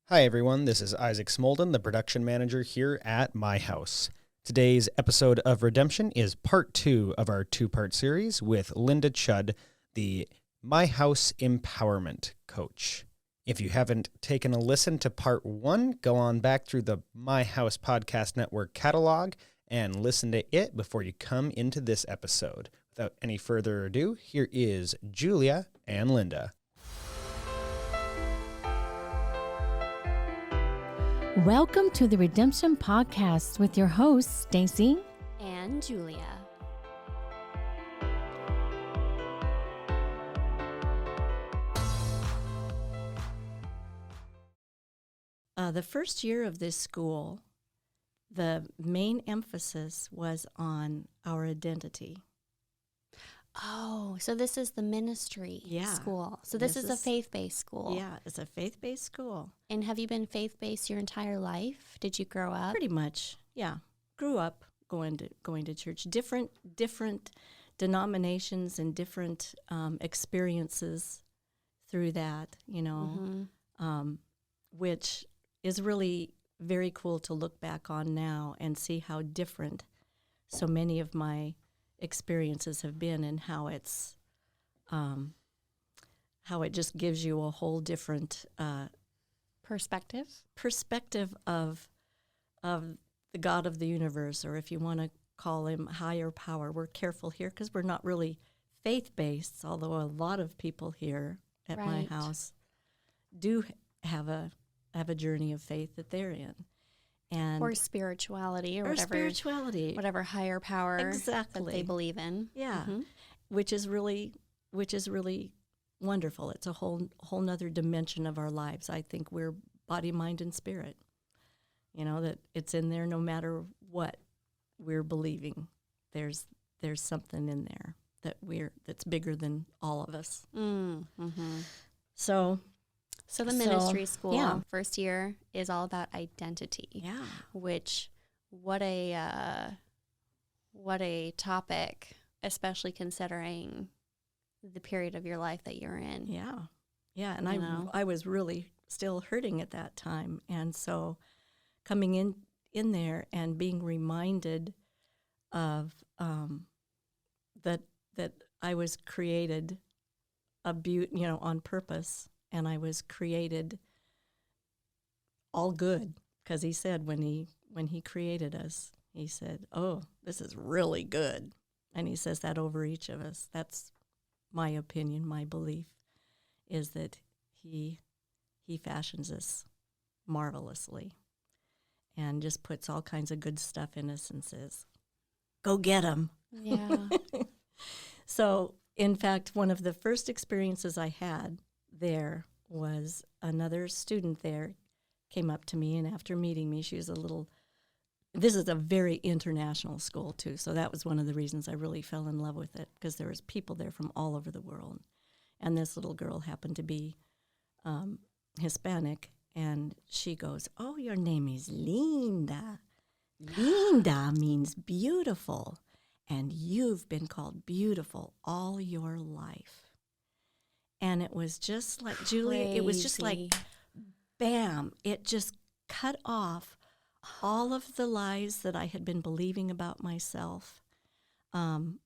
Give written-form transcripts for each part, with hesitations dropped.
Hi everyone, this is Isaac Smolden, the production manager here at My House. Today's episode of Redemption is part 2 of our 2-part series with Lynda Chud, the My House Empowerment Coach. If you haven't taken a listen to part 1, go on back through the My House Podcast Network catalog and listen to it before you come into this episode. Without any further ado, here is Juliah and Lynda. Welcome to the Redemption Podcast with your hosts, Stacy and Julia. The first year of this school, the main emphasis was on our identity. Oh, so this is the ministry school. So this is a faith-based school. Yeah, it's a faith-based school. And have you been faith-based your entire life? Did you grow up? Pretty much, yeah. Grew up going to church. Different denominations and different experiences through that, which is really very cool to look back on now and see how different so many of my experiences have been, and how it's how it just gives you a whole different perspective of the God of the universe, or if you want to call him higher power. We're careful here because we're not really faith-based, although a lot of people here at my house do have a journey of faith that they're in. Or spirituality, or whatever higher power that they believe in. Yeah, which is really wonderful. It's a whole nother dimension of our lives. I think we're body, mind, and spirit. That it's in there no matter what we're believing. There's something in there that's bigger than all of us. Mm-hmm. So the ministry school first year is all about identity. Yeah. Which, what a topic, especially considering the period of your life that you're in. Yeah. Yeah, and I was really still hurting at that time, and so coming in there and being reminded of that I was created on purpose. And I was created all good, because he said when he created us, he said, "Oh, this is really good," and he says that over each of us. That's my opinion, my belief, is that he fashions us marvelously, and just puts all kinds of good stuff in us and says, "Go get 'em." Yeah. So, in fact, one of the first experiences I had there was another student there came up to me, and after meeting me, she was this is a very international school too, so that was one of the reasons I really fell in love with it, because there was people there from all over the world, and this little girl happened to be Hispanic, and she goes, "Oh, your name is Lynda. Lynda means beautiful, and you've been called beautiful all your life." And it was just like, Julia, it was just like, bam, it just cut off all of the lies that I had been believing about myself, and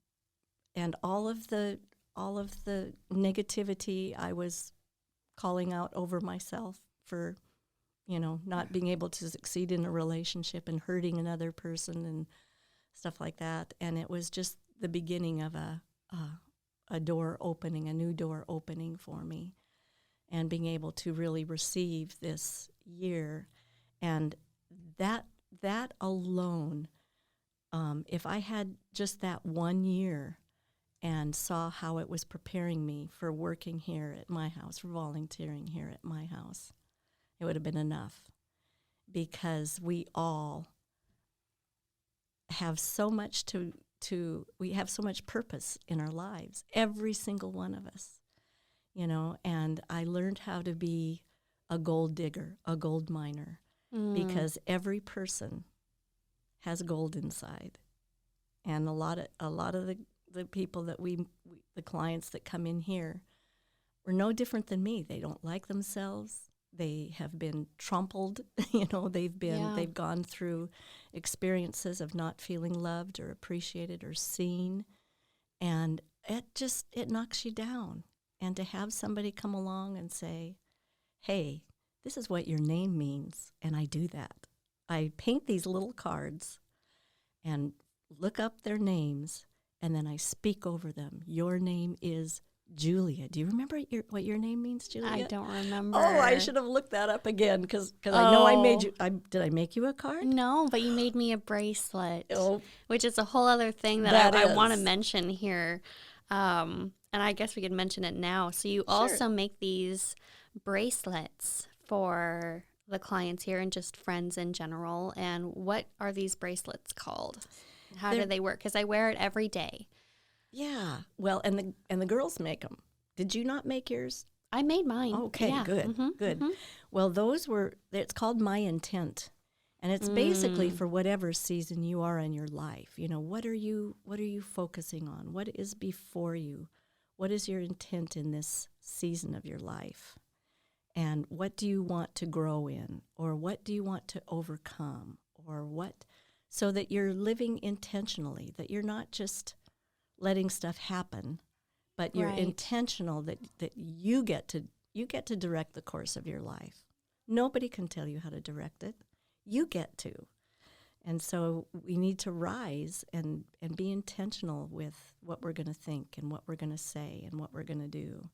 all of the negativity I was calling out over myself for, not being able to succeed in a relationship and hurting another person and stuff like that. And it was just the beginning of a new door opening for me, and being able to really receive this year. And that alone, if I had just that 1 year and saw how it was preparing me for working here at my house, for volunteering here at my house, it would have been enough, because we all have so much we have so much purpose in our lives, every single one of us, and I learned how to be a gold digger, a gold miner, because every person has gold inside. And a lot of the people that the clients that come in here were no different than me. They don't like themselves. They have been trampled, they've gone through experiences of not feeling loved or appreciated or seen. And it knocks you down. And to have somebody come along and say, hey, this is what your name means. And I do that. I paint these little cards and look up their names, and then I speak over them. Your name is Julia. Do you remember what your name means, Julia? I don't remember. Oh, I should have looked that up again because I know I made you. Did I make you a card? No, but you made me a bracelet, which is a whole other thing that I want to mention here. And I guess we could mention it now. So you also make these bracelets for the clients here and just friends in general. And what are these bracelets called? How do they work? Because I wear it every day. Yeah. Well, and the girls make them. Did you not make yours? I made mine. Okay, yeah. good, good. Mm-hmm. Well, it's called My Intent. And it's basically for whatever season you are in your life. What are you focusing on? What is before you? What is your intent in this season of your life? And what do you want to grow in? Or what do you want to overcome? Or what? So that you're living intentionally, that you're not just letting stuff happen, but you're intentional that you get to direct the course of your life. Nobody can tell you how to direct it. You get to. And so we need to rise and be intentional with what we're going to think and what we're going to say and what we're going to do.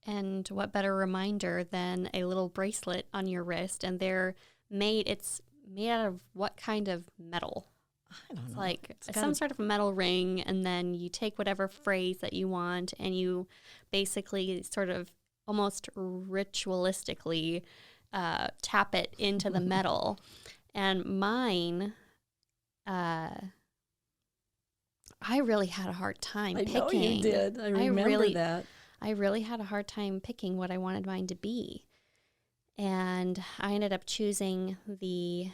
And what better reminder than a little bracelet on your wrist? And it's made out of what kind of metal? I don't know. It's like some sort of metal ring, and then you take whatever phrase that you want, and you basically sort of almost ritualistically tap it into the metal. And mine, I really had a hard time picking. I know you did. I remember that. I really had a hard time picking what I wanted mine to be. And I ended up choosing the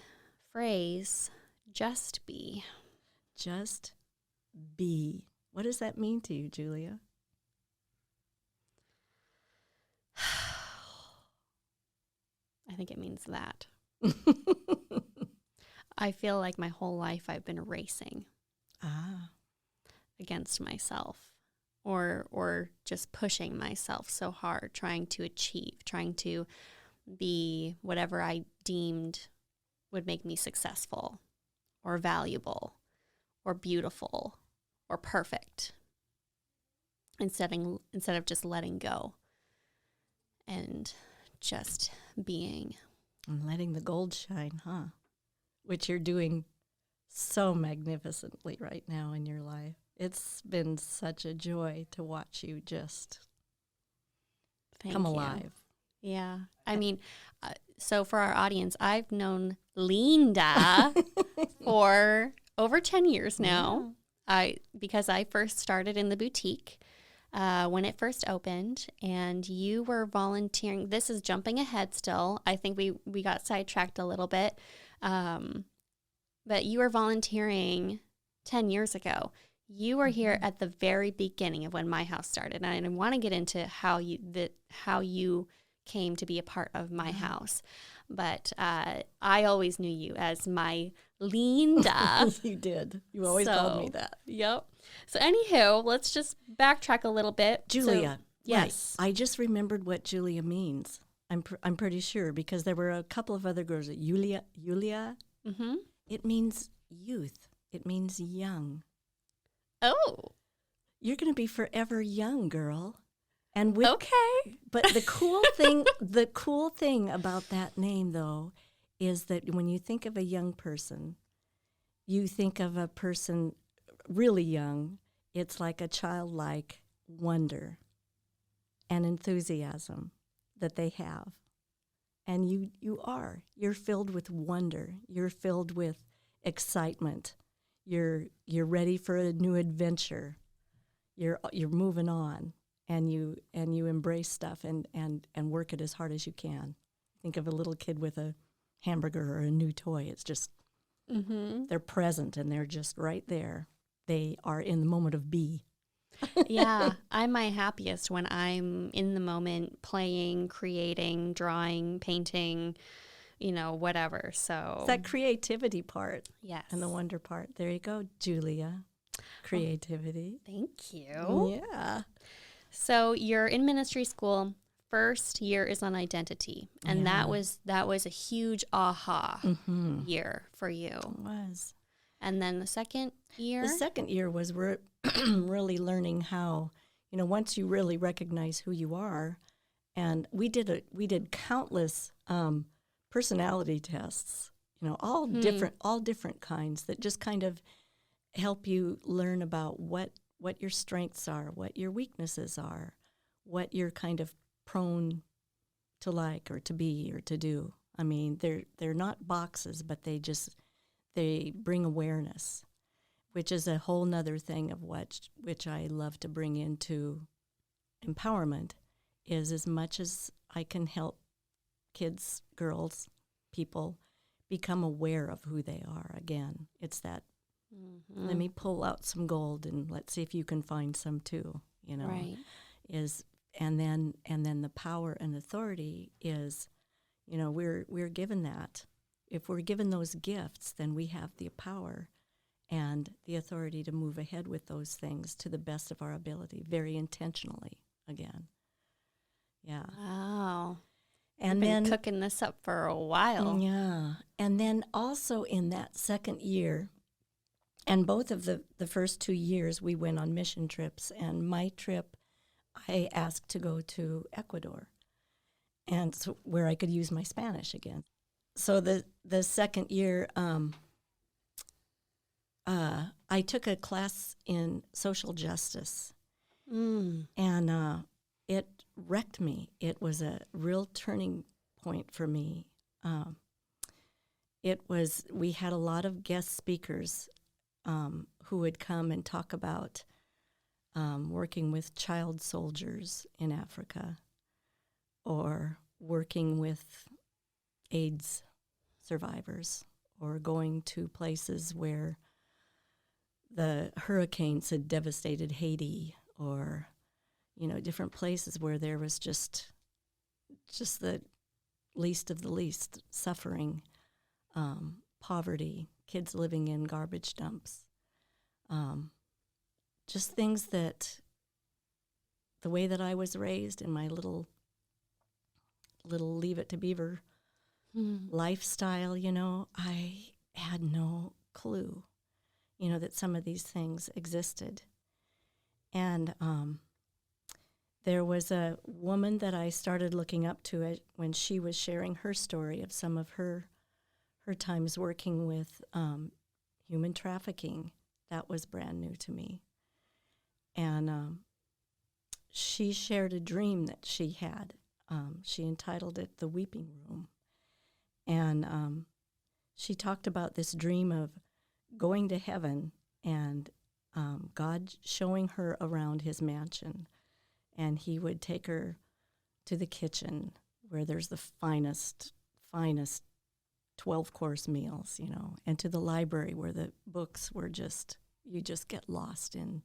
phrase, just be. Just be. What does that mean to you, Julia? I think it means that. I feel like my whole life I've been racing against myself or just pushing myself so hard, trying to achieve, trying to be whatever I deemed would make me successful or valuable or beautiful or perfect instead of just letting go and just being. And letting the gold shine, huh? Which you're doing so magnificently right now in your life. It's been such a joy to watch you just come alive. Yeah. I mean, so for our audience, I've known Lynda for over 10 years now. Yeah. Because I first started in the boutique when it first opened, and you were volunteering. This is jumping ahead still. I think we got sidetracked a little bit. But you were volunteering 10 years ago. You were here at the very beginning of when My House started. And I want to get into how you came to be a part of My House. But I always knew you as my Lynda. You did. You always called me that. Yep. So anywho, let's just backtrack a little bit. Julia. So, yes. Right. I just remembered what Julia means. I'm pretty sure because there were a couple of other girls. Julia. Mm-hmm. It means youth. It means young. Oh. You're going to be forever young, girl. And okay. But the cool thing about that name, though, is that when you think of a young person, you think of a person really young. It's like a childlike wonder and enthusiasm that they have. And you're filled with wonder. You're filled with excitement. You're ready for a new adventure. You're moving on. And you embrace stuff and work it as hard as you can. Think of a little kid with a hamburger or a new toy. It's just, they're present and they're just right there. They are in the moment of be. Yeah, I'm my happiest when I'm in the moment playing, creating, drawing, painting, whatever. So It's that creativity part. yes. And the wonder part. There you go, Julia. Creativity. Thank you. Yeah. So you're in ministry school. First year is on identity. And that was a huge aha year for you. It was. And then the second year? The second year was really learning how, once you really recognize who you are, and we did countless personality tests, all different kinds that just kind of help you learn about what your strengths are, what your weaknesses are, what you're kind of prone to like or to be or to do. I mean, they're not boxes, but they bring awareness, which is a whole nother thing of which I love to bring into empowerment, is as much as I can help kids, girls, people become aware of who they are. Again, it's that, let me pull out some gold and let's see if you can find some too, Right. And then the power and authority is, we're given that. If we're given those gifts, then we have the power and the authority to move ahead with those things to the best of our ability, very intentionally, again. Yeah. Wow. And You've then been cooking this up for a while. Yeah. And then also in that second year, and both of the first 2 years, we went on mission trips. And my trip, I asked to go to Ecuador, and so where I could use my Spanish again. So the second year, I took a class in social justice, and it wrecked me. It was a real turning point for me. We had a lot of guest speakers who would come and talk about working with child soldiers in Africa, or working with AIDS survivors, or going to places where the hurricanes had devastated Haiti, or different places where there was just the least of the least suffering, poverty, kids living in garbage dumps, just things that the way that I was raised in my little Leave It to Beaver lifestyle, I had no clue, that some of these things existed. And there was a woman that I started looking up to when she was sharing her story of some of her times working with human trafficking. That was brand new to me. And she shared a dream that she had. She entitled it The Weeping Room. And she talked about this dream of going to heaven and God showing her around his mansion. And he would take her to the kitchen where there's the finest 12-course meals, and to the library where the books were you just get lost in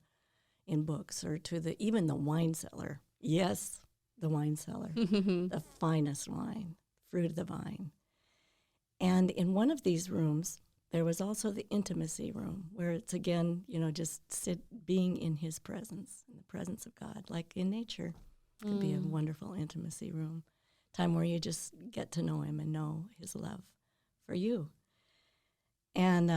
books, or to even the wine cellar. Yes, the wine cellar, the finest wine, fruit of the vine. And in one of these rooms, there was also the intimacy room, where it's again, just being in his presence, in the presence of God, like in nature. It could be a wonderful intimacy room, time where you just get to know him and know his love for you. And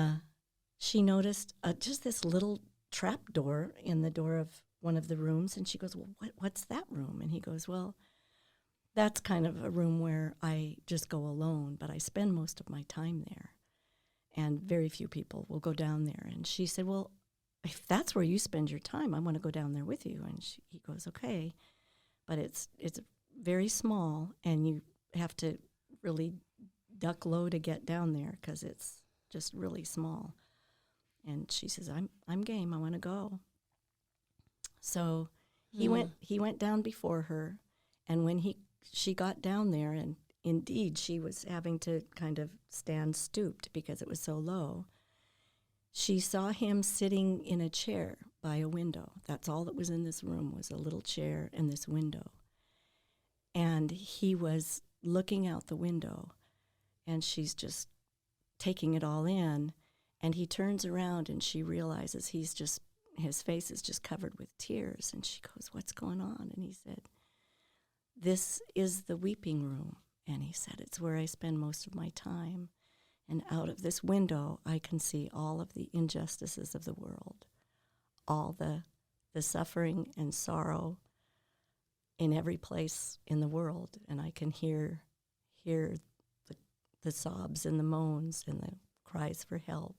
she noticed just this little trap door in the door of one of the rooms, and she goes, well, what's that room? And he goes, well, that's kind of a room where I just go alone, but I spend most of my time there. And very few people will go down there. And she said, well, if that's where you spend your time, I want to go down there with you. And he goes, okay. But it's very small, and you have to really duck low to get down there because it's just really small. And she says, I'm game. I want to go. So he went down before her, and when she got down there, and indeed she was having to kind of stand stooped because it was so low, she saw him sitting in a chair by a window. That's all that was in this room, was a little chair and this window. And he was looking out the window, and she's just taking it all in. And he turns around, and she realizes his face is just covered with tears. And she goes, "What's going on?" And he said, "This is the weeping room." And he said, "It's where I spend most of my time. And out of this window, I can see all of the injustices of the world, all the suffering and sorrow in every place in the world. And I can hear the sobs and the moans and the cries for help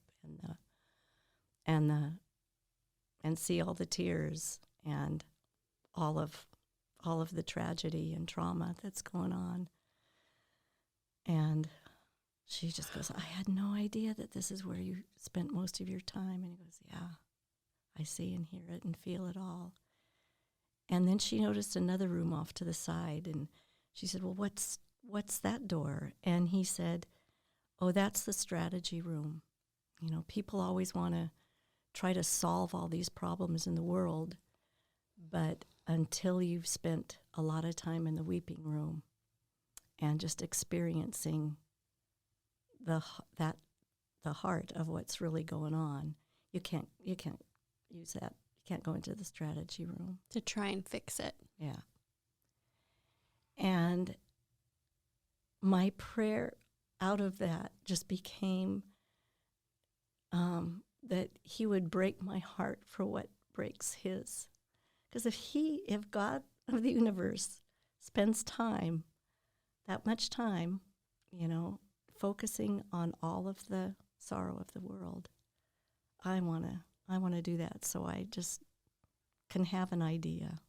and see all the tears and all of the tragedy and trauma that's going on." And she just goes, "I had no idea that this is where you spent most of your time." And he goes, "Yeah, I see and hear it and feel it all." And then she noticed another room off to the side, and she said, "Well, what's that door?" And he said, "Oh, that's the strategy room. You know, people always want to try to solve all these problems in the world, but until you've spent a lot of time in the weeping room and just experiencing the heart of what's really going on, you can't use that. You can't go into the strategy room to try and fix it." Yeah. And my prayer out of that just became that he would break my heart for what breaks his. Because if God of the universe spends time, that much time, focusing on all of the sorrow of the world, I want to do that, so I just can have an idea.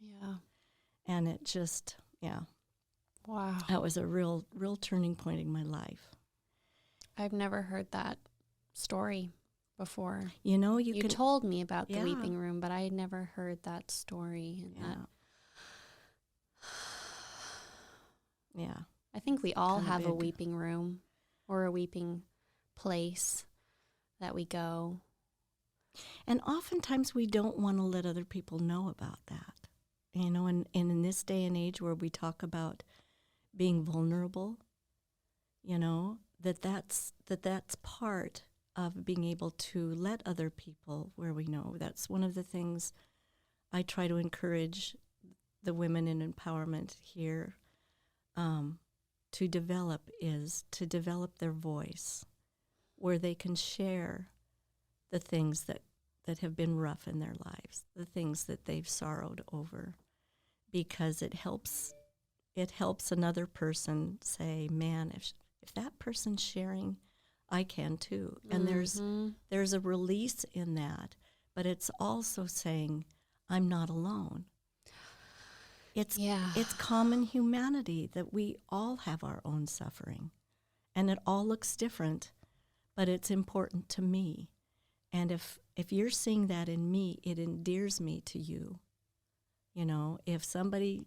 Yeah. And it just, Wow. that was a real turning point in my life. I've never heard that story before. You told me about the weeping room, but I had never heard that story. And yeah. I think we all Kinda have a big. weeping room or a weeping place that we go. And oftentimes we don't want to let other people know about that. And in this day and age where we talk about being vulnerable, that's part of being able to let other people where we know. That's one of the things I try to encourage the women in empowerment here to develop, is to develop their voice where they can share the things that have been rough in their lives, the things that they've sorrowed over, because it helps another person say, "Man, if that person's sharing, I can too." And there's a release in that, but it's also saying, "I'm not alone." It's common humanity that we all have our own suffering, and it all looks different, but it's important to me. And if you're seeing that in me, it endears me to you. If somebody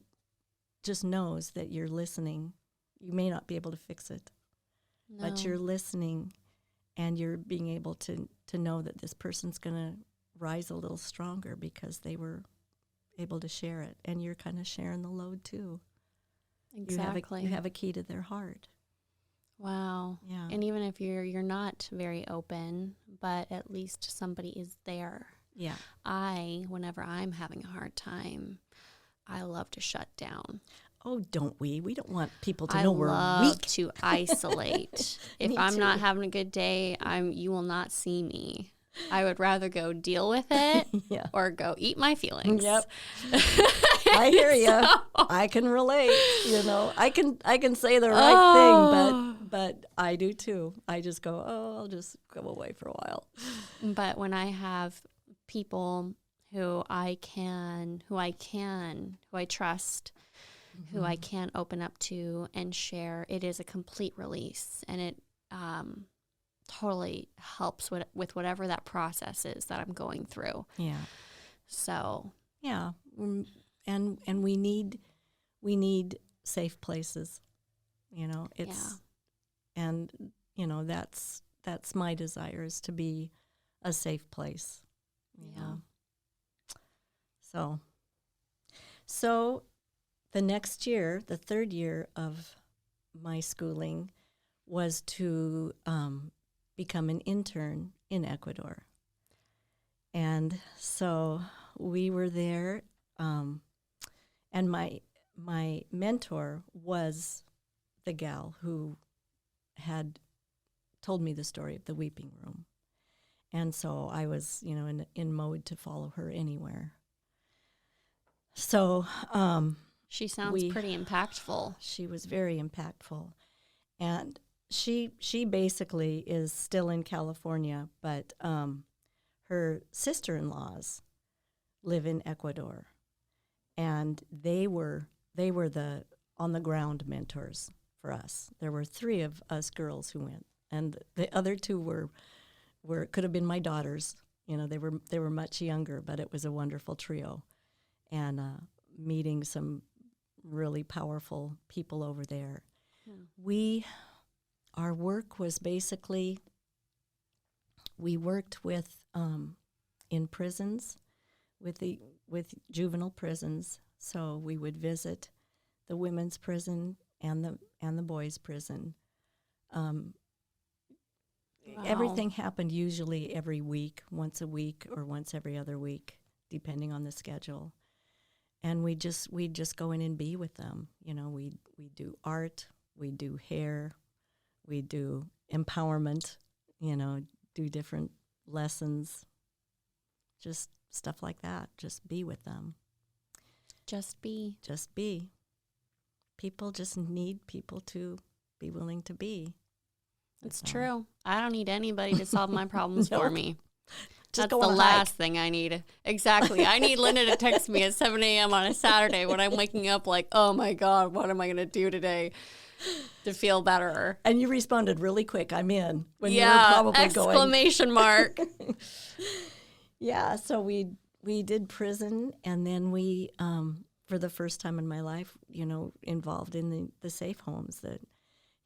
just knows that you're listening, you may not be able to fix it, but you're listening, and you're being able to know that this person's going to rise a little stronger because they were able to share it, and you're kind of sharing the load too. Exactly. You have a key to their heart. Wow. Yeah. And even if you're not very open, but at least somebody is there. Yeah. Whenever I'm having a hard time, I love to shut down. Oh, don't we? We don't want people to know we're weak. I love to isolate. If I'm too. not having a good day, you will not see me. I would rather go deal with it or go eat my feelings. Yep. I hear you. I can relate. I can say the right thing, but I do too. I just go, I'll just go away for a while. But when I have people who I trust, who I can open up to and share, it is a complete release, and it totally helps with whatever that process is that I'm going through. Yeah. So. Yeah. And we need safe places. And that's my desire, is to be a safe place. You know? So the next year, the third year of my schooling, was to become an intern in Ecuador. And so we were there, and my mentor was the gal who had told me the story of the weeping room. And so I was, in mode to follow her anywhere. So she sounds pretty impactful. She was very impactful. And she basically is still in California, but her sister-in-laws live in Ecuador. And they were the on-the-ground mentors for us. There were 3 of us girls who went, and the other 2 were could have been my daughters. They were much younger, but it was a wonderful trio, and meeting some really powerful people over there. Our work was basically, we worked with in prisons, with juvenile prisons. So we would visit the women's prison and the boys' prison. Wow. Everything happened usually every week, once a week or once every other week, depending on the schedule. And we'd just go in and be with them. We do art, we do hair, we do empowerment, do different lessons, just stuff like that. Just be with them. Just be. People just need people to be willing to be. It's true. I don't need anybody to solve my problems for me. Just That's the last thing I need. Exactly. I need Lynda to text me at 7 a.m. on a Saturday when I'm waking up like, oh my God, what am I going to do today to feel better? And you responded really quick. I'm in. When you were probably exclamation mark. Yeah. So we did prison, and then we, for the first time in my life, involved in the safe homes, the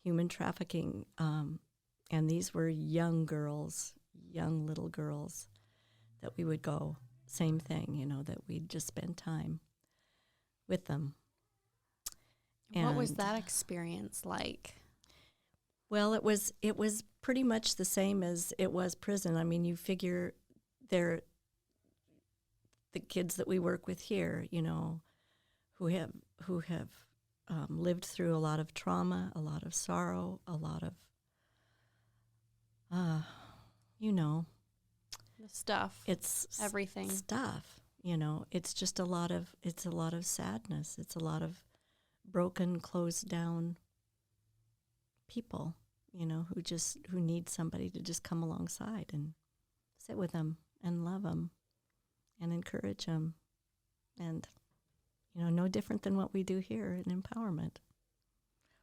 human trafficking. And these were young little girls that we would go, same thing, that we'd just spend time with them. What was that experience like? Well, it was pretty much the same as it was prison. I mean, you figure they're the kids that we work with here, who have lived through a lot of trauma, a lot of sorrow, a lot of the stuff. It's everything. Stuff. It's just a lot of sadness. It's a lot of broken, closed down people, who need somebody to just come alongside and sit with them and love them and encourage them. And, no different than what we do here in empowerment,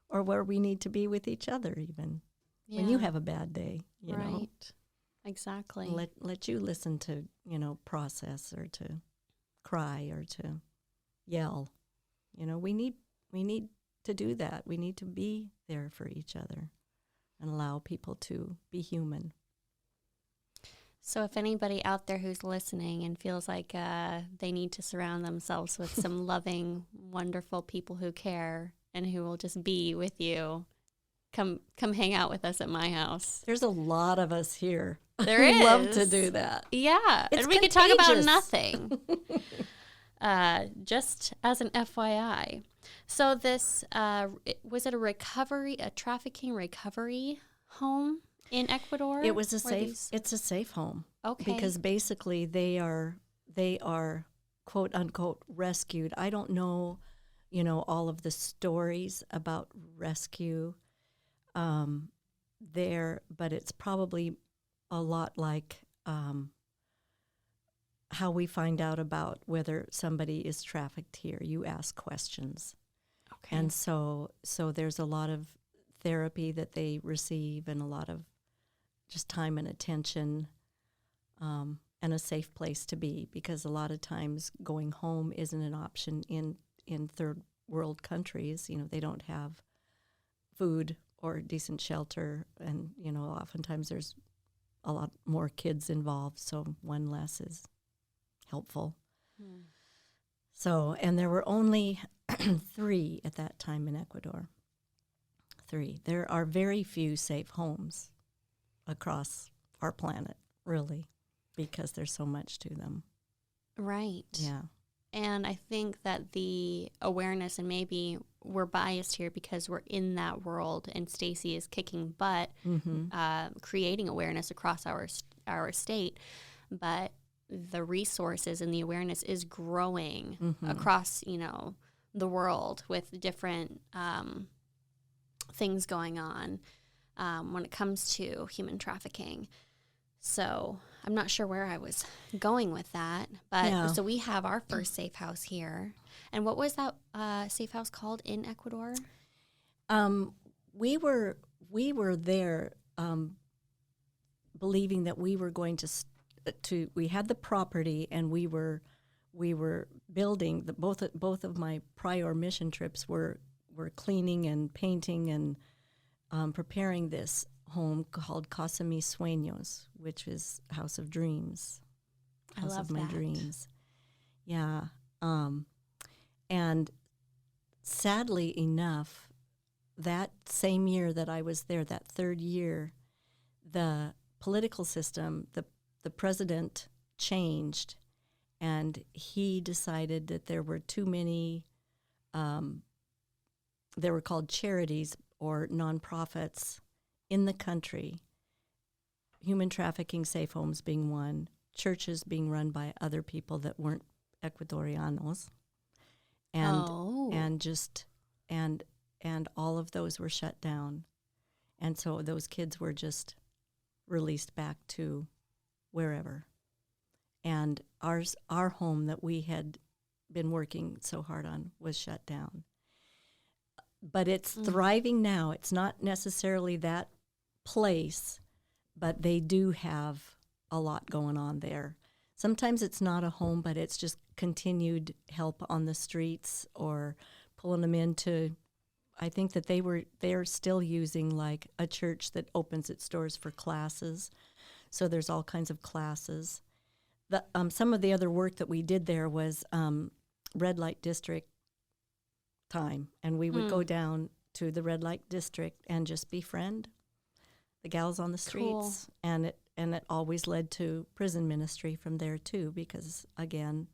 or where we need to be with each other even. When you have a bad day, you know. Right. Exactly. Let you listen to, process, or to cry, or to yell. We need to do that. We need to be there for each other and allow people to be human. So if anybody out there who's listening and feels like they need to surround themselves with some loving, wonderful people who care and who will just be with you, come hang out with us at my house. There's a lot of us here. There is. Love to do that. Yeah. It's and we could talk about nothing. Just as an FYI. So this, was it a trafficking recovery home in Ecuador? It was it's a safe home. Okay. Because basically they are quote unquote rescued. I don't know, all of the stories about rescue there, but it's probably a lot like how we find out about whether somebody is trafficked here. You ask questions. Okay. And so there's a lot of therapy that they receive, and a lot of just time and attention, and a safe place to be, because a lot of times going home isn't an option in third world countries. They don't have food or decent shelter, and oftentimes there's a lot more kids involved, so one less is helpful. So, and there were only 3 at that time in Ecuador. 3. There are very few safe homes across our planet, really, because there's so much to them. Right. Yeah. And I think that the awareness, and maybe we're biased here because we're in that world, and Stacy is kicking butt, creating awareness across our state, but the resources and the awareness is growing across, the world with different things going on when it comes to human trafficking. So I'm not sure where I was going with that, but so we have our first safe house here. And what was that safe house called in Ecuador? We were there believing that we were going to we had the property, and we were building both of my prior mission trips were cleaning and painting and preparing this home called Casa Mis Sueños, which is House of Dreams. House of my dreams. Yeah. And sadly enough, that same year that I was there, that third year, the political system, the president changed, and he decided that there were too many, they were called charities or nonprofits in the country, human trafficking safe homes being one, churches being run by other people that weren't Ecuadorianos, and all of those were shut down, and so those kids were just released back to wherever, and our home that we had been working so hard on was shut down. But it's thriving now. It's not necessarily that place, but they do have a lot going on there. Sometimes it's not a home, but it's just continued help on the streets or pulling them into, I think that they're still using like a church that opens its doors for classes. So there's all kinds of classes. Some of the other work that we did there was red light district time, and we would go down to the red light district and just befriend the gals on the streets. Cool. And it always led to prison ministry from there too, because again,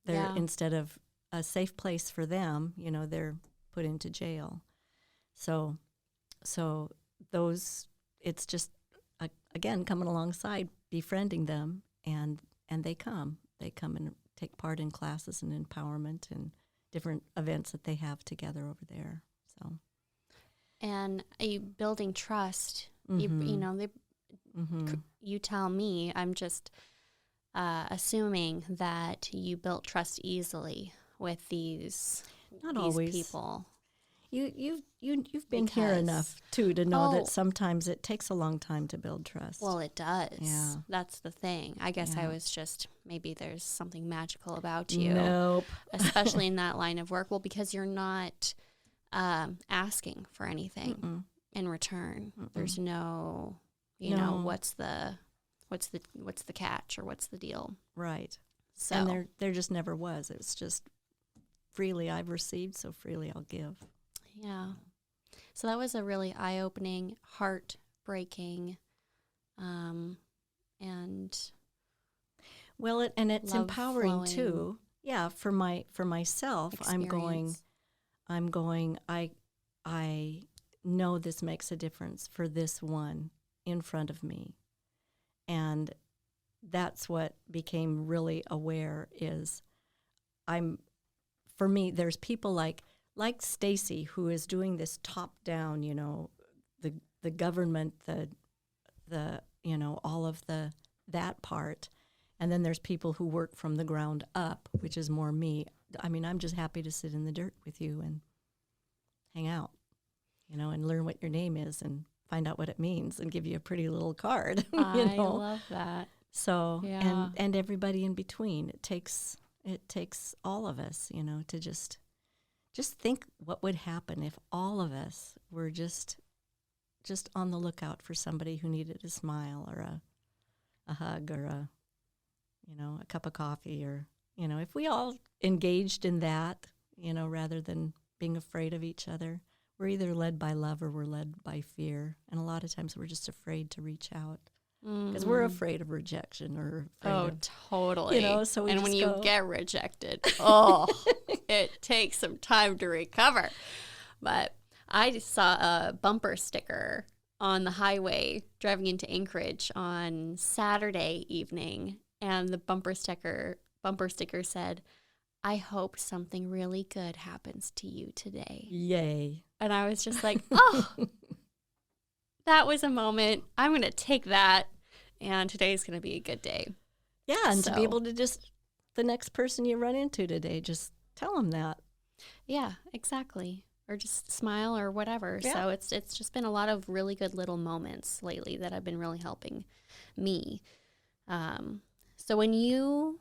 they're instead of a safe place for them, they're put into jail. So those, it's just again coming alongside, befriending them, and they come and take part in classes and empowerment and different events that they have together over there. So, and are you building trust? You tell me. I'm just assuming that you built trust easily with these always people. You've been here enough too to know that sometimes it takes a long time to build trust. Well, it does. Yeah. That's the thing. I guess I was just, maybe there's something magical about you. Nope. Especially in that line of work. Well, because you're not asking for anything in return. There's no, what's the catch or what's the deal? Right. So and there just never was. It was just freely I've received, so freely I'll give. Yeah. So that was a really eye-opening, heart-breaking, and well, it's empowering too. Yeah, for myself, experience. I'm going. I know this makes a difference for this one in front of me, and that's what became really aware is for me, there's people like Stacy, who is doing this top down, the government, the all of that part, and then there's people who work from the ground up, which is more me. I mean, I'm just happy to sit in the dirt with you and hang out, and learn what your name is and find out what it means and give you a pretty little card. I love that. So and everybody in between. It takes all of us, to just think what would happen if all of us were just on the lookout for somebody who needed a smile or a hug or a cup of coffee or if we all engaged in that, rather than being afraid of each other, we're either led by love or we're led by fear. And a lot of times we're just afraid to reach out because we're afraid of rejection or afraid of, totally. So and when you get rejected, it takes some time to recover. But I just saw a bumper sticker on the highway driving into Anchorage on Saturday evening, and the bumper sticker said, "I hope something really good happens to you today." Yay. And I was just like, oh, that was a moment. I'm going to take that, and today's going to be a good day. Yeah, and to be able to just, the next person you run into today, just tell them that. Yeah, exactly. Or just smile or whatever. Yeah. So it's just been a lot of really good little moments lately that have been really helping me. So when you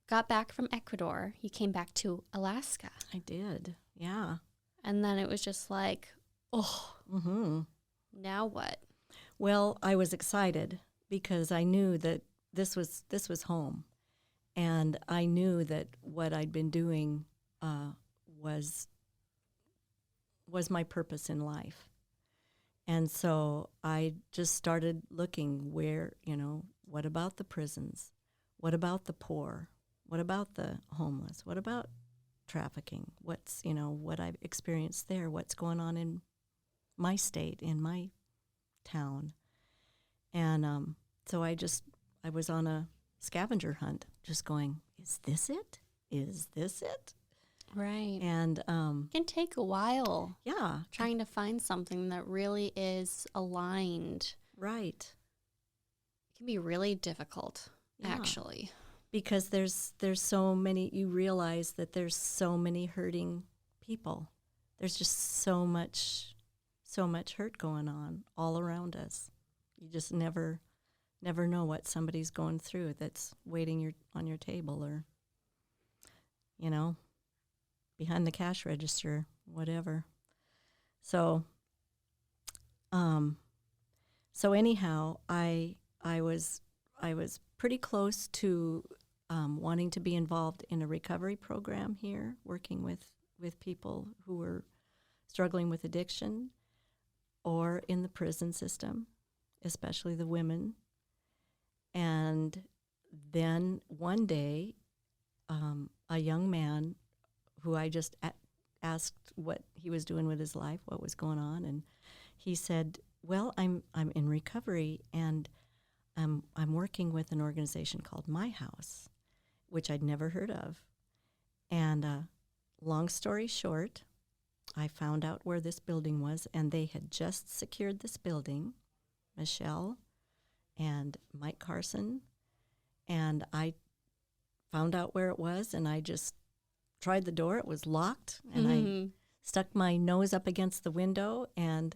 got back from Ecuador, you came back to Alaska. I did, yeah. And then it was just like, now what? Well, I was excited because I knew that this was home, and I knew that what I'd been doing was my purpose in life. And so I just started looking where, what about the prisons? What about the poor? What about the homeless? What about trafficking? What's, what I've experienced there? What's going on in my state, in my town? And so I was on a scavenger hunt, just going, is this it? Is this it? Right. And it can take a while. Yeah. Trying to find something that really is aligned. Right. It can be really difficult, actually. Because there's so many, you realize that there's so many hurting people. There's just so much hurt going on all around us. You just never know what somebody's going through that's waiting on your table, or, behind the cash register, whatever. So anyhow, I was pretty close to wanting to be involved in a recovery program here, working with people who were struggling with addiction, or in the prison system, especially the women. And then one day, a young man who I just asked what he was doing with his life, what was going on, and he said, "Well, I'm in recovery, and I'm working with an organization called My House," which I'd never heard of. And long story short, I found out where this building was, and they had just secured this building, Michelle and Mike Carson, and I found out where it was, and I just tried the door. It was locked, and I stuck my nose up against the window, and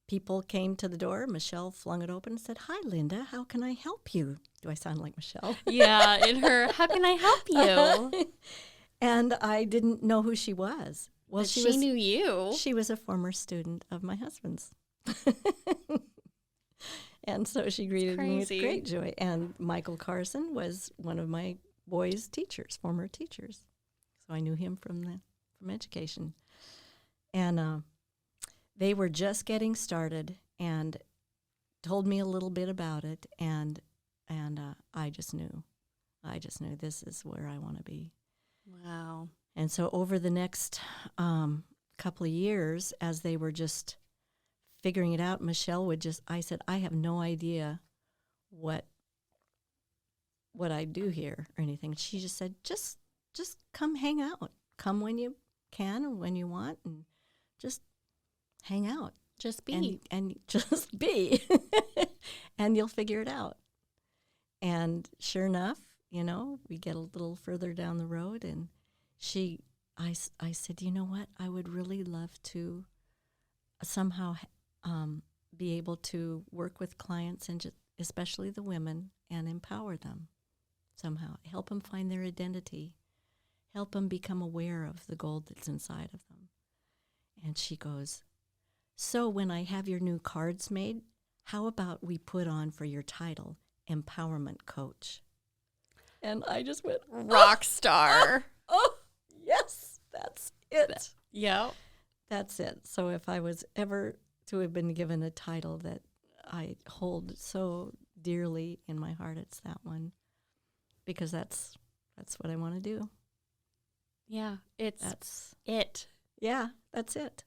people came to the door. Michelle flung it open and said, "Hi, Lynda, how can I help you?" Do I sound like Michelle? Yeah, in her, "How can I help you?" And I didn't know who she was. Well, but she knew you. She was a former student of my husband's. And so she greeted me with great joy. And Michael Carson was one of my boys' teachers, former teachers. So I knew him from education. And they were just getting started and told me a little bit about it. And I just knew this is where I want to be. Wow. And so over the next couple of years, as they were just figuring it out, Michelle I said, "I have no idea what I do here or anything." She just said, just come hang out. Come when you can and when you want, and just hang out. Just be. And just be. And you'll figure it out. And sure enough, we get a little further down the road, and I said, "You know what? I would really love to somehow be able to work with clients, and especially the women, and empower them somehow, help them find their identity, help them become aware of the gold that's inside of them." And she goes, "So when I have your new cards made, how about we put on for your title, Empowerment Coach?" And I just went, rock star. Oh, yes, that's it. Yep. That's it. So if I was ever to have been given a title that I hold so dearly in my heart, it's that one, because that's what I want to do. Yeah, that's it. Yeah, that's it.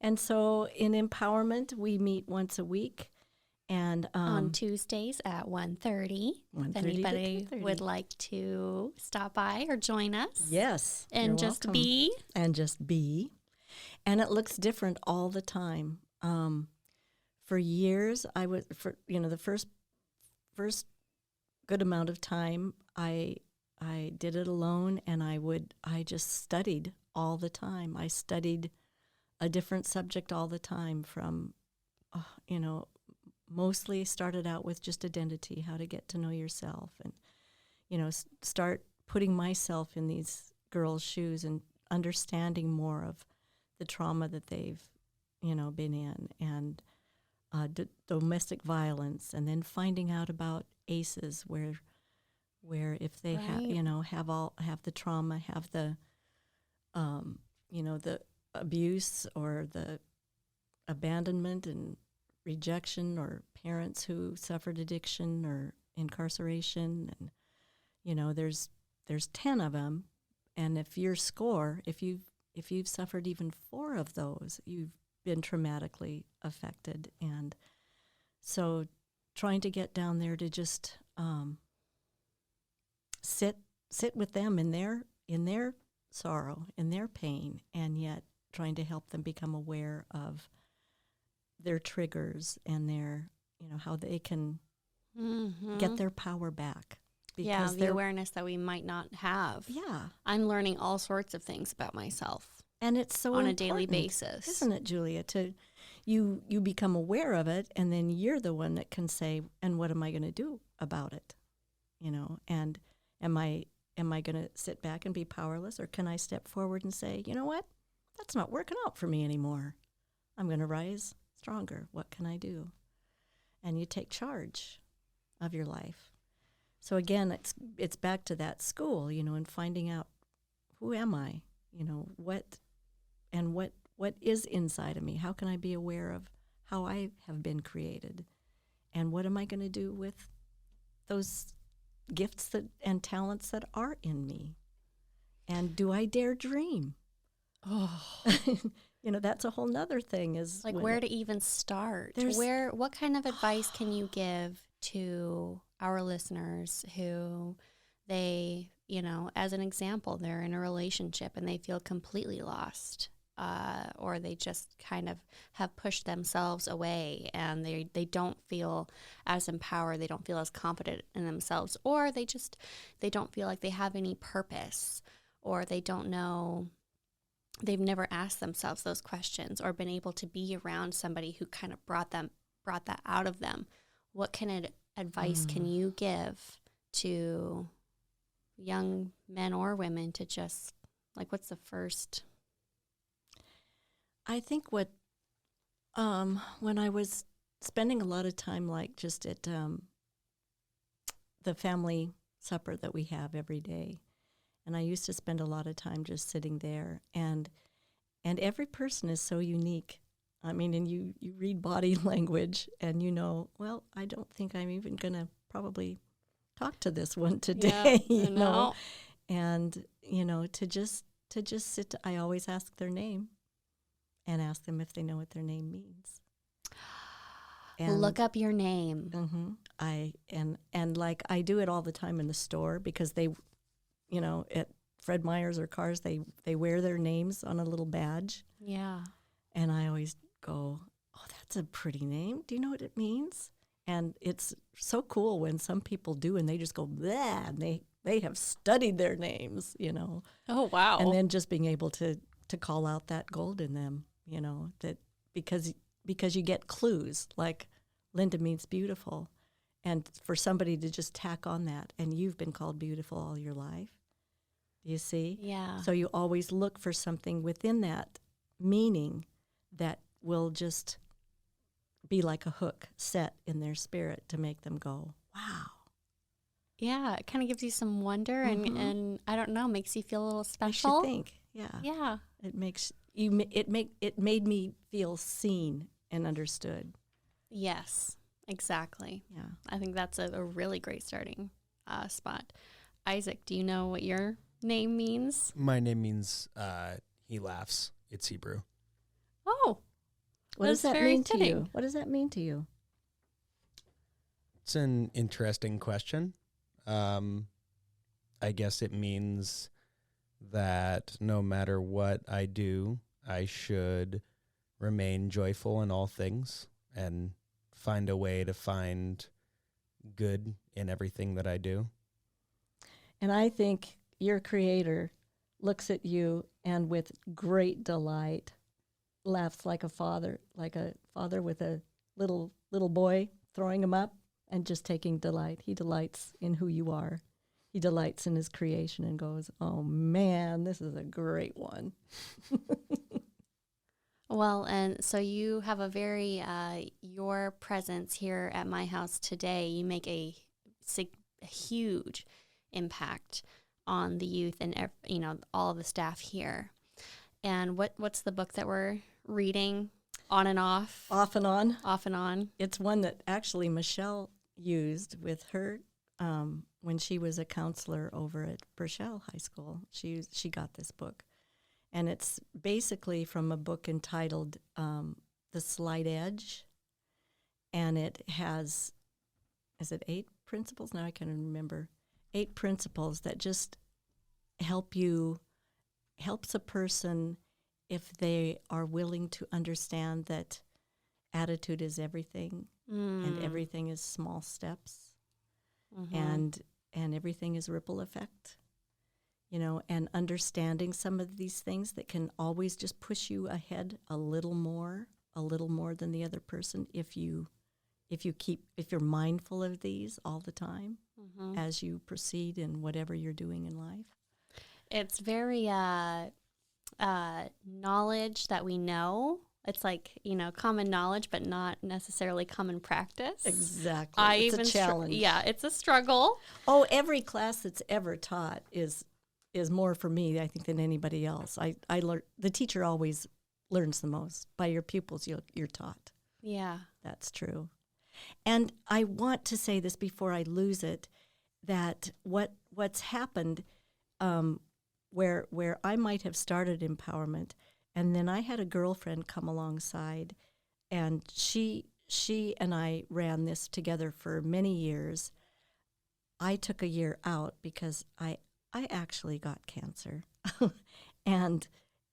And so in empowerment, we meet once a week, and on Tuesdays at 1:30. If anybody would like to stop by or join us. Yes, and just welcome. be. And just be. And it looks different all the time. For years, I was the first good amount of time I did it alone, and I just studied all the time. I studied a different subject all the time, from mostly started out with just identity, how to get to know yourself, and start putting myself in these girls' shoes and understanding more of the trauma that they've been in, and domestic violence, and then finding out about ACEs, where if they have the trauma, have the the abuse or the abandonment and rejection, or parents who suffered addiction or incarceration, and there's 10 of them, and if you've suffered even 4 of those, you've been traumatically affected. And so trying to get down there to just sit with them in their sorrow, in their pain, and yet trying to help them become aware of their triggers and their how they can get their power back. Because the awareness that we might not have. Yeah. I'm learning all sorts of things about myself. And it's so on important, a daily basis. Isn't it, Julia? You become aware of it, and then you're the one that can say, and what am I going to do about it? And am I going to sit back and be powerless, or can I step forward and say, you know what? That's not working out for me anymore. I'm going to rise stronger. What can I do? And you take charge of your life. So again, it's back to that school, and finding out, who am I? What is inside of me? How can I be aware of how I have been created? And what am I going to do with those gifts and talents that are in me? And do I dare dream? Oh, that's a whole nother thing. Is like where to even start? What kind of advice can you give to our listeners who they, as an example, they're in a relationship and they feel completely lost, or they just kind of have pushed themselves away, and they don't feel as empowered, they don't feel as confident in themselves, or they don't feel like they have any purpose, or they don't know, they've never asked themselves those questions or been able to be around somebody who kind of brought that out of them. What advice can you give to young men or women to just, what's the first? I think when I was spending a lot of time, just at the family supper that we have every day, and I used to spend a lot of time just sitting there, and every person is so unique. I mean, and you read body language, and well, I don't think I'm even going to probably talk to this one today, know. And, to just sit, I always ask their name and ask them if they know what their name means. And look up your name. Mm-hmm. I do it all the time in the store, because they, at Fred Meyer's or Cars, they wear their names on a little badge. Yeah. And I always go, oh, that's a pretty name. Do you know what it means? And it's so cool when some people do, and they just go, blah, and they have studied their names, Oh, wow. And then just being able to call out that gold in them, that because you get clues, like Lynda means beautiful. And for somebody to just tack on that, and you've been called beautiful all your life, you see? Yeah. So you always look for something within that meaning that will just be like a hook set in their spirit to make them go, wow. Yeah, it kind of gives you some wonder and I don't know, makes you feel a little special. I should think, yeah. Yeah. It makes you. It made me feel seen and understood. Yes, exactly. Yeah. I think that's a really great starting spot. Isaac, do you know what your name means? My name means he laughs. It's Hebrew. Oh, What does that's that very mean to you? fitting. What does that mean to you? It's an interesting question. I guess it means that no matter what I do, I should remain joyful in all things and find a way to find good in everything that I do. And I think your Creator looks at you and with great delight laughs like a father with a little boy, throwing him up and just taking delight. He delights in who you are. He delights in his creation and goes, oh man, this is a great one. Well, and so you have a very, your presence here at my house today, you make a huge impact on the youth and, all of the staff here. And what's the book that we're reading? On and off? Off and on. Off and on. It's one that actually Michelle used with her when she was a counselor over at Burchell High School. She got this book. And it's basically from a book entitled The Slight Edge. And it has, is it 8 principles? Now I can't remember. 8 principles that just helps a person if they are willing to understand that attitude is everything and everything is small steps and everything is ripple effect. And understanding some of these things that can always just push you ahead a little more than the other person if you're mindful of these all the time as you proceed in whatever you're doing in life. It's very knowledge that we know. It's like, common knowledge, but not necessarily common practice. Exactly. It's a challenge. It's a struggle. Oh, every class that's ever taught is more for me, I think, than anybody else. I learn. The teacher always learns the most. By your pupils, you're taught. Yeah. That's true. And I want to say this before I lose it, that what's happened where I might have started empowerment, and then I had a girlfriend come alongside, and she and I ran this together for many years. I took a year out because I actually got cancer, and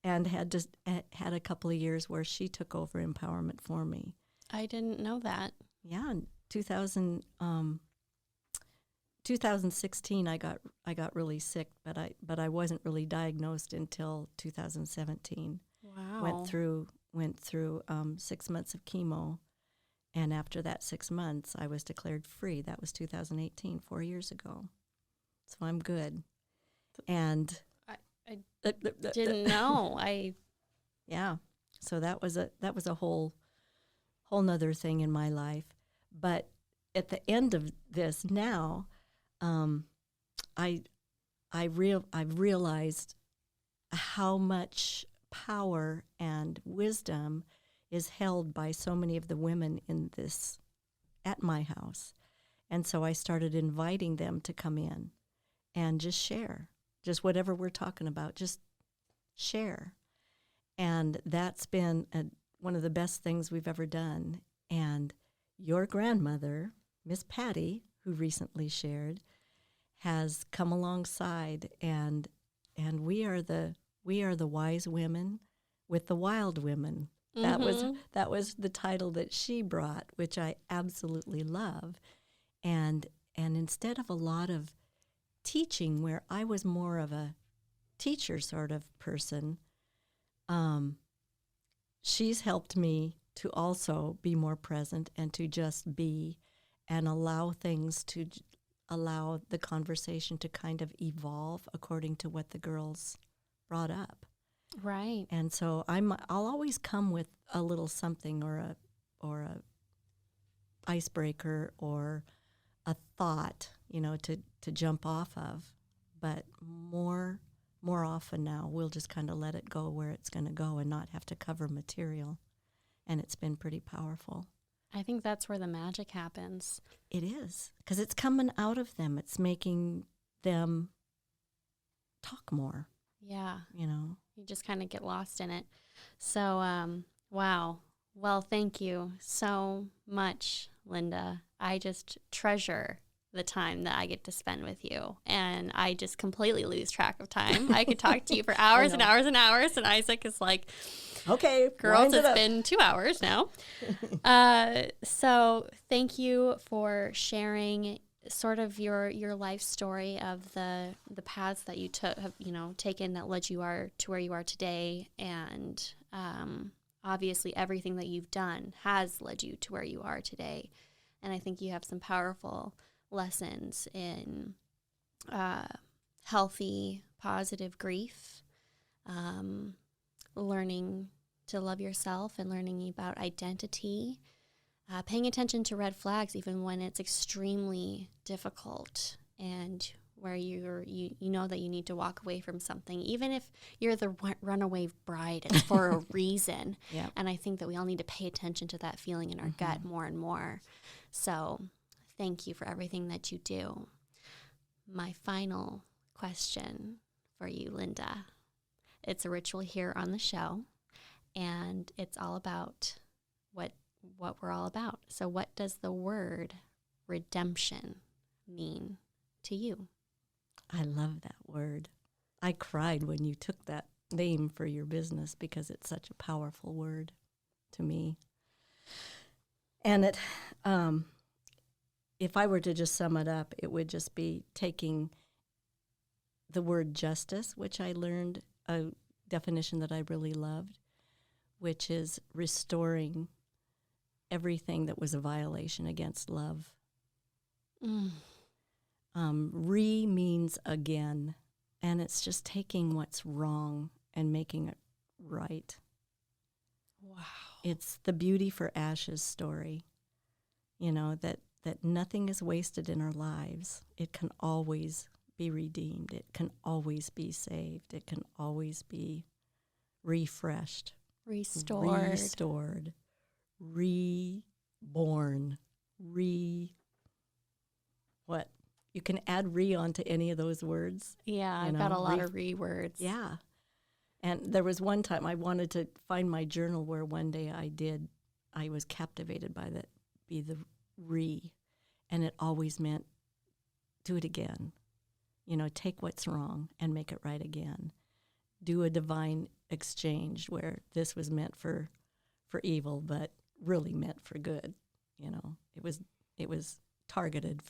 had a couple of years where she took over empowerment for me. I didn't know that. Yeah, in 2016 I got really sick, but I wasn't really diagnosed until 2017. Wow. Went through 6 months of chemo, and after that 6 months I was declared free. That was 2018, 4 years ago. So I'm good. And I didn't know. Yeah. So that was a whole nother thing in my life. But at the end of this now, I've realized how much power and wisdom is held by so many of the women at my house. And so I started inviting them to come in and just share, just whatever we're talking about, just share. And that's been one of the best things we've ever done. And your grandmother, Miss Patty, who recently shared, has come alongside, and we are the wise women with the wild women. Mm-hmm. That was the title that she brought, which I absolutely love. And instead of a lot of teaching, where I was more of a teacher sort of person, she's helped me to also be more present and to just be and allow the conversation to kind of evolve according to what the girls brought up. Right. And so I'll always come with a little something or a icebreaker or thought, to jump off of. But more often now, we'll just kind of let it go where it's going to go and not have to cover material. And it's been pretty powerful. I think that's where the magic happens. It is, because it's coming out of them. It's making them talk more. Yeah. You just kind of get lost in it. So, wow. Well, thank you so much, Lynda. I just treasure the time that I get to spend with you. And I just completely lose track of time. I could talk to you for hours and hours and hours. And Isaac is like, okay, girls, it's been 2 hours now. So thank you for sharing sort of your life story of the paths that you have taken that led you to where you are today, and obviously everything that you've done has led you to where you are today. And I think you have some powerful lessons in healthy, positive grief, learning to love yourself and learning about identity, paying attention to red flags even when it's extremely difficult and where you know that you need to walk away from something, even if you're the runaway bride, it's for a reason. Yep. And I think that we all need to pay attention to that feeling in our gut more and more. So thank you for everything that you do. My final question for you, Lynda. It's a ritual here on the show, and it's all about what we're all about. So what does the word redemption mean to you? I love that word. I cried when you took that name for your business because it's such a powerful word to me. And it, if I were to just sum it up, it would just be taking the word justice, which I learned a definition that I really loved, which is restoring everything that was a violation against love. Re means again, and it's just taking what's wrong and making it right. Wow. It's the beauty for ashes story, that nothing is wasted in our lives. It can always be redeemed. It can always be saved. It can always be refreshed, restored, reborn, what? You can add re onto any of those words. Yeah, I've got a lot of re words. Yeah. And there was one time I wanted to find my journal where one day I was captivated by the re, and it always meant do it again. Take what's wrong and make it right again. Do a divine exchange where this was meant for evil, but really meant for good. It was targeted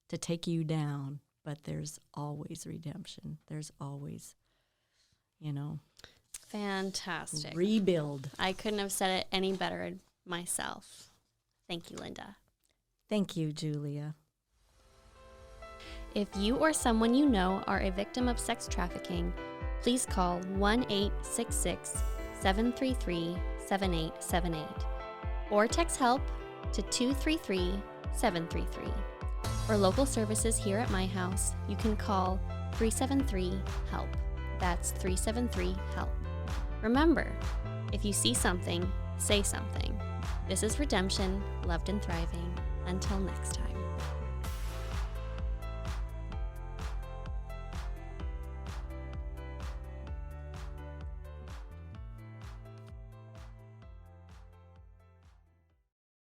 to take you down, but there's always redemption. There's always, Fantastic. Rebuild. I couldn't have said it any better myself. Thank you, Lynda. Thank you, Julia. If you or someone you know are a victim of sex trafficking, please call 1-866-733-7878 or text HELP to 233-733. For local services here at my house, you can call 373-HELP. That's 373-HELP. Remember, if you see something, say something. This is Redemption, Loved and Thriving. Until next time.